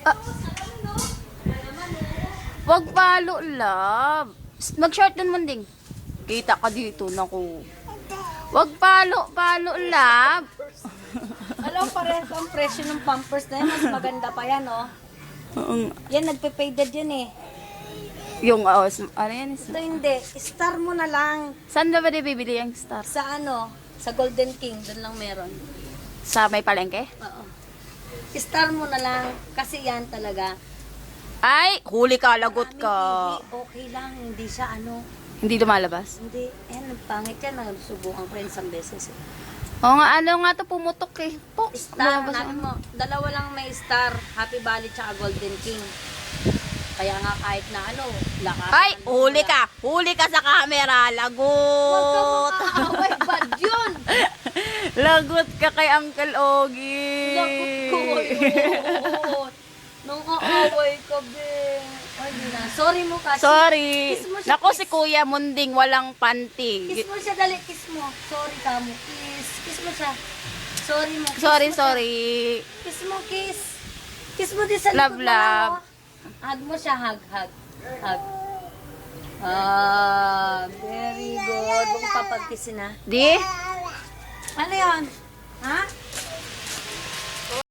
Ah. Wag palo, love. Mag-short dun, Munding. Kita ka dito, naku. Wag palo, love. Alam, parehas ang presyo ng Pampers na yan. Mas maganda pa yan, oh. Yan, nagpe-faded yan eh. Yung, ano yan? Ito hindi. Star mo na lang. Saan na ba di bibili yung star? Sa ano? Sa Golden King. Doon lang meron. Sa may palengke? Oo. Star mo na lang. Kasi yan talaga. Ay, huli ka, lagot ka. Hindi, okay lang. Hindi siya ano. Hindi lumalabas? Hindi. Ayan, nagpangit yan. Nagsubukan ko rin isang beses eh. Oo nga, ano nga to, pumutok eh. Po, Star, lumabas hanapin ang- mo. Dalawa lang may star. Happy Valley tsaka Golden King. Kaya nga kahit na ano, lakas. Ay, huli ka. Huli ka sa camera. Lagot. Huwag ka makaaway. Bad yun. Lagot ka kay Uncle Ogie. Lagot ko yun. Nung kaaway ka, be. Ay, di na. Sorry mo kasi. Sorry. Kiss mo siya, Nako, kiss. si Kuya Munding walang panty. Kiss mo siya, dali. Kiss mo. Sorry ka mo. Kiss. Kiss mo siya. Sorry mo. Kiss Sorry, mo siya. sorry. Kiss mo, kiss. Kiss mo din sa likod Love, mo, love. oh. Hug mo siya, hug, hug. Hug. Ah, very good. Huwag papagkisin na. Di? Ano yan? Ha?